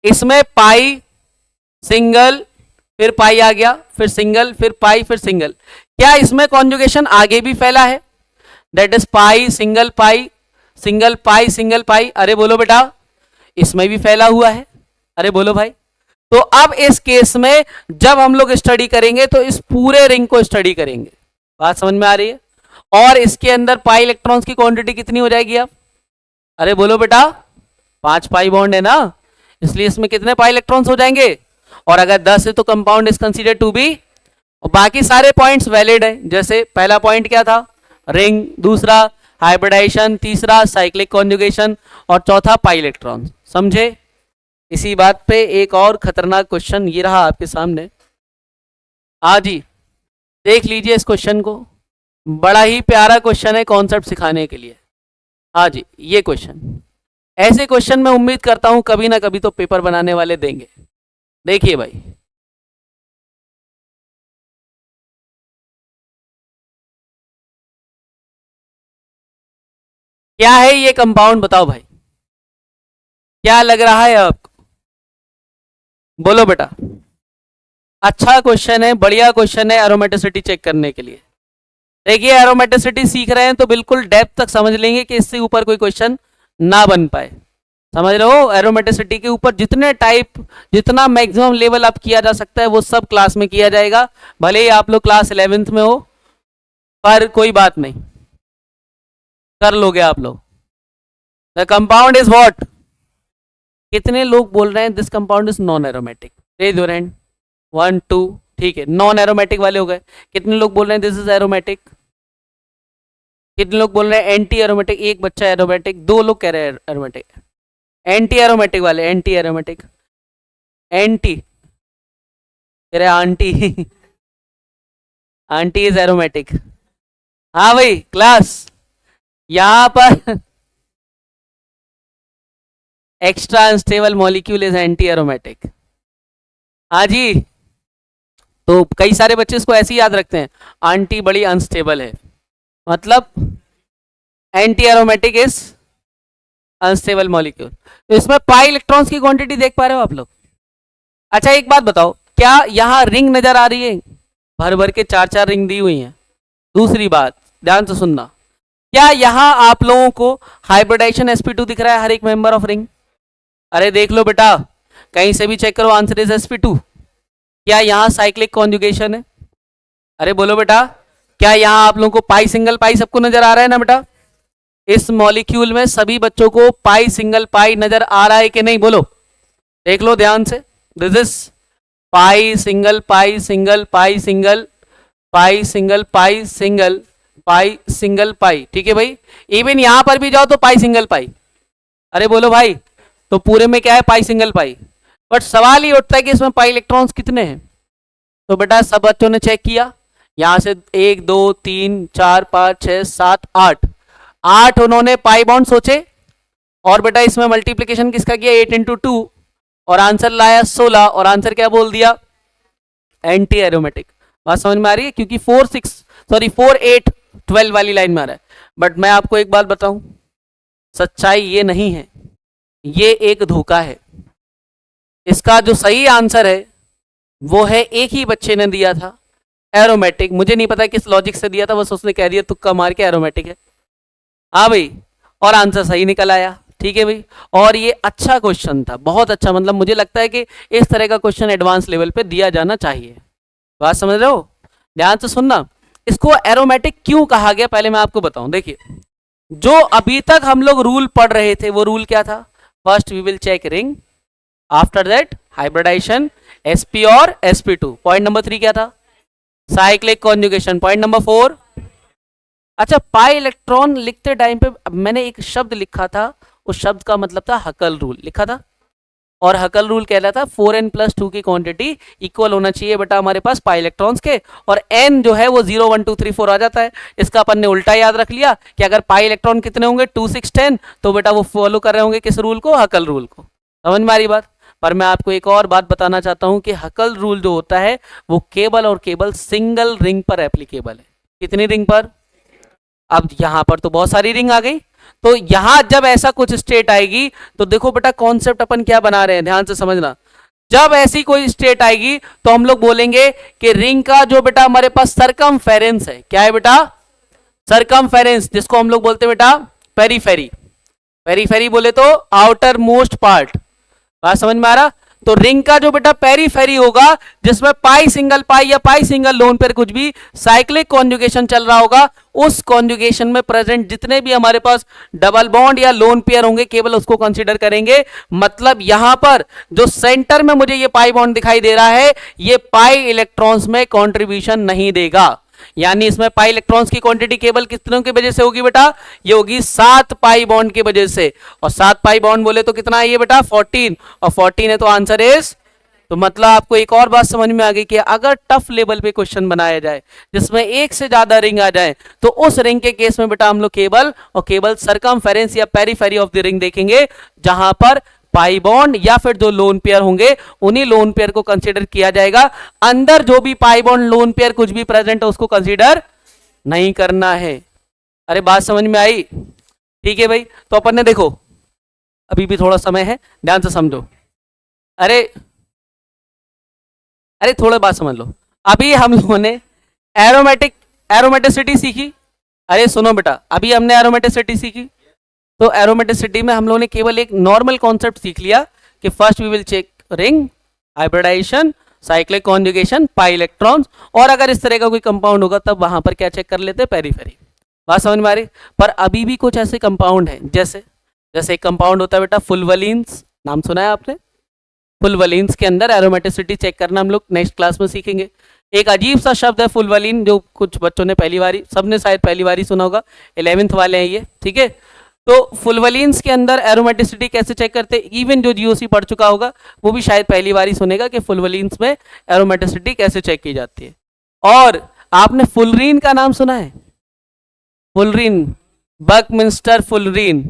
इसमें पाई सिंगल, फिर पाई आ गया, फिर सिंगल, फिर पाई, फिर सिंगल। क्या इसमें कॉन्जुगेशन आगे भी फैला है? That is pi single pi, single pi, single pi. अरे बोलो बेटा, इसमें भी फैला हुआ है। अरे बोलो भाई। तो अब इस केस में जब हम लोग स्टडी करेंगे तो इस पूरे रिंग को स्टडी करेंगे। बात समझ में आ रही है? और इसके अंदर पाई इलेक्ट्रॉन्स की क्वांटिटी कितनी हो जाएगी अब? अरे बोलो बेटा, 5 पाई बॉन्ड है ना, इसलिए इसमें कितने पाई इलेक्ट्रॉन्स हो जाएंगे? और अगर 10 है तो compound is consider to be, और बाकी सारे पॉइंट्स वैलिड हैं। जैसे पहला पॉइंट क्या था? रिंग, दूसरा हाइब्रिडाइजेशन, तीसरा साइक्लिक कॉन्जुगेशन, और चौथा पाई इलेक्ट्रॉन। समझे? इसी बात पे एक और खतरनाक क्वेश्चन ये रहा आपके सामने। हाँ जी, देख लीजिए इस क्वेश्चन को, बड़ा ही प्यारा क्वेश्चन है कॉन्सेप्ट सिखाने के लिए। हाँ जी, ये क्वेश्चन, ऐसे क्वेश्चन मैं उम्मीद करता हूं कभी ना कभी तो पेपर बनाने वाले देंगे। देखिए भाई, क्या है ये कंपाउंड, बताओ भाई, क्या लग रहा है आपको? बोलो बेटा। अच्छा क्वेश्चन है, बढ़िया क्वेश्चन है एरोमेटिसिटी चेक करने के लिए। देखिए, एरोमेटिसिटी सीख रहे हैं तो बिल्कुल डेप्थ तक समझ लेंगे कि इससे ऊपर कोई क्वेश्चन ना बन पाए। समझ रहे हो? एरोमेटिसिटी के ऊपर जितने टाइप, जितना मैक्सिमम लेवल अप किया जा सकता है वो सब क्लास में किया जाएगा। भले ही आप लोग क्लास 11th में हो, पर कोई बात नहीं, कर लोगे आप लोग। The compound is what? कितने लोग बोल रहे हैं this compound is non aromatic? Raise your hand. 1 2, ठीक है, नॉन एरोमेटिक वाले हो गए। कितने लोग बोल रहे हैं दिस इज एरोमेटिक? कितने लोग बोल रहे हैं एंटी एरोमेटिक? एक बच्चा एरोमेटिक, 2 लोग कह रहे हैं एरोमेटिक। एंटी एरोमेटिक वाले, एंटी एरोमेटिक, एंटी कह रहे आंटी आंटी इज एरोमेटिक। हाँ भाई क्लास, यहां पर extra unstable molecule is anti aromatic. हाँ जी, तो कई सारे बच्चे इसको ऐसे ही याद रखते हैं, आंटी बड़ी अनस्टेबल है, मतलब anti aromatic is unstable molecule. तो इसमें पाई इलेक्ट्रॉन्स की क्वांटिटी देख पा रहे हो आप लोग? अच्छा एक बात बताओ, क्या यहाँ रिंग नजर आ रही है? भर भर के 4-4 रिंग दी हुई हैं। दूसरी बात, ध्यान से सुनना, क्या यहाँ आप लोगों को हाइब्रिडाइजेशन sp2 दिख रहा है हर एक मेंबर ऑफ रिंग? अरे देख लो बेटा, कहीं से भी चेक करो, आंसर इज sp2। क्या यहाँ साइक्लिक कॉन्जुगेशन है? अरे बोलो बेटा, क्या यहाँ आप लोगों को पाई सिंगल पाई सबको नजर आ रहा है ना बेटा? इस मॉलिक्यूल में सभी बच्चों को पाई सिंगल पाई नजर आ रहा है कि नहीं? बोलो, देख लो ध्यान से। This is pi single pi single pi single pi single pi single pi single pi, ठीक है भाई। इवन यहां पर भी जाओ तो पाई सिंगल पाई। अरे बोलो भाई, तो पूरे में क्या है? पाई सिंगल पाई। बट सवाल ये उठता है कि इसमें पाई इलेक्ट्रॉन्स कितने हैं? तो बेटा सब बच्चों ने चेक किया, यहां से 1 2 3 4 5 6 7 8, 8 उन्होंने पाई बॉन्ड सोचे, और बेटा इसमें मल्टीप्लीकेशन किसका किया? 8 इंटू 2, और आंसर लाया 16, और आंसर क्या बोल दिया? Anti aromatic. बात समझ में आ रही है? क्योंकि 4 8 12 वाली लाइन में आ रहा है। बट मैं आपको एक बात बताऊं, सच्चाई ये नहीं है, ये एक धोखा है। इसका जो सही आंसर है वो है, एक ही बच्चे ने दिया था एरोमेटिक, मुझे नहीं पता किस लॉजिक से दिया था, बस उसने कह दिया तुक्का मार के एरोमेटिक है। हाँ भाई, और आंसर सही निकल आया, ठीक है भाई। और ये अच्छा क्वेश्चन था, बहुत अच्छा, मतलब मुझे लगता है कि इस तरह का क्वेश्चन एडवांस लेवल पे दिया जाना चाहिए। बात समझ रहे हो? ध्यान से सुनना, इसको एरोमेटिक क्यों कहा गया पहले मैं आपको बताऊं। देखिए, जो अभी तक हम लोग रूल पढ़ रहे थे वो रूल क्या था? First we will check ring, after that hybridisation sp और sp2। पॉइंट नंबर 3 क्या था? Cyclic conjugation. पॉइंट नंबर 4, अच्छा पाई इलेक्ट्रॉन लिखते टाइम पे मैंने एक शब्द लिखा था, उस शब्द का मतलब था हकल रूल लिखा था, और हकल रूल कह रहा था 4n+2 की क्वांटिटी इक्वल होना चाहिए बेटा हमारे पास पाई इलेक्ट्रॉन्स के, और n जो है वो 0 1 2 3 4 आ जाता है। इसका अपन ने उल्टा याद रख लिया कि अगर पाई इलेक्ट्रॉन कितने होंगे 2 6 10, तो बेटा वो फॉलो कर रहे होंगे किस रूल को? हकल रूल को। समझ में आ रही बात? पर मैं आपको एक और बात बताना चाहता हूं कि हकल रूल जो होता है वो केवल और केवल सिंगल रिंग पर एप्लीकेबल है। कितनी रिंग पर? अब यहां पर तो बहुत सारी रिंग आ गई, तो यहां जब ऐसा कुछ स्टेट आएगी तो देखो बेटा कॉन्सेप्ट अपन क्या बना रहे हैं, ध्यान से समझना। जब ऐसी कोई स्टेट आएगी तो हम लोग बोलेंगे कि रिंग का जो बेटा हमारे पास सरकमफेरेंस है, क्या है बेटा? सरकमफेरेंस, जिसको हम लोग बोलते हैं बेटा पेरीफेरी। पेरीफेरी बोले तो आउटर मोस्ट पार्ट। बात समझ में आ रहा? तो रिंग का जो बेटा पेरीफेरी होगा, जिसमें पाई सिंगल पाई या पाई सिंगल लोन पर कुछ भी साइक्लिक कॉन्जुगेशन चल रहा होगा, उस कॉन्जुगेशन में प्रेजेंट जितने भी हमारे पास डबल बॉन्ड या लोन पेयर होंगे केवल उसको कंसीडर करेंगे। मतलब यहां पर जो सेंटर में मुझे ये पाई बॉन्ड दिखाई दे रहा है, ये पाई इलेक्ट्रॉन्स में कंट्रीब्यूशन नहीं देगा। यानी इसमें पाई इलेक्ट्रॉन्स की क्वांटिटी केवल कितनों की वजह से होगी बेटा? ये होगी 7 पाई बॉन्ड की वजह से, और 7 पाई बॉन्ड बोले तो कितना है ये बेटा? 14, और 14 है तो आंसर इज तो मतलब आपको एक और बात समझ में आ गई कि अगर टफ लेवल पे क्वेश्चन बनाया जाए जिसमें एक से ज्यादा रिंग आ जाए तो उस रिंग के केस में बेटा हम लोग केबल और केबल सरकमफेरेंस या पेरिफेरी ऑफ द रिंग देखेंगे, जहां पर पाई बॉन्ड या फिर जो लोन पेयर होंगे उन्हीं लोन पेयर को कंसीडर किया जाएगा। अंदर जो भी पाई बॉन्ड लोन पेयर कुछ भी प्रेजेंट है उसको कंसीडर नहीं करना है। अरे बात समझ में आई? ठीक है भाई, तो अपन ने देखो अभी भी थोड़ा समय है, ध्यान से समझो। अरे अरे थोड़ा बात समझ लो। अभी हम लोगों ने एरोमेटिसिटी सीखी। अरे सुनो बेटा, अभी हमने एरोमेटिसिटी सीखी, तो एरोमेटिसिटी में हम लोगों ने केवल एक नॉर्मल कॉन्सेप्ट सीख लिया कि first we will check ring, hybridisation, cyclic conjugation, pi electrons, और अगर इस तरह का कोई कंपाउंड होगा तब वहां पर क्या चेक कर लेते हैं, पेरीफेरी। बात समझ में आ रही? पर अभी भी कुछ ऐसे कंपाउंड हैं, जैसे एक कंपाउंड होता है बेटा फुलवलीन्स, नाम सुना है आपने? फुलवलीन्स के अंदर एरोमेटिसिटी चेक करना हम लोग नेक्स्ट क्लास में सीखेंगे। एक अजीब सा शब्द है फुलवलीन, जो कुछ बच्चों ने पहली बारी, सबने शायद पहली बारी सुना होगा, 11th वाले हैं ये, ठीक है। तो फुलवलीन्स के अंदर एरोमेटिसिटी कैसे चेक करते हैं, इवन जो जीओसी पढ़ चुका होगा वो भी शायद पहली बारी सुनेगा कि फुलवलीन्स में एरोमेटिसिटी कैसे चेक की जाती है। और आपने फुलरीन का नाम सुना है? Fullerene, Buckminster fullerene.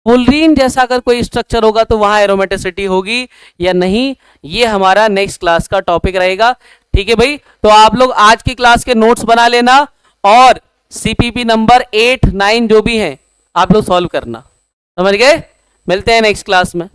फुलरीन जैसा अगर कोई स्ट्रक्चर होगा तो वहां एरोमेटिसिटी होगी या नहीं, ये हमारा नेक्स्ट क्लास का टॉपिक रहेगा। ठीक है भाई, तो आप लोग आज की क्लास के नोट्स बना लेना और सीपीपी नंबर 8, 9 जो भी हैं आप लोग सॉल्व करना। समझ गए? मिलते हैं नेक्स्ट क्लास में।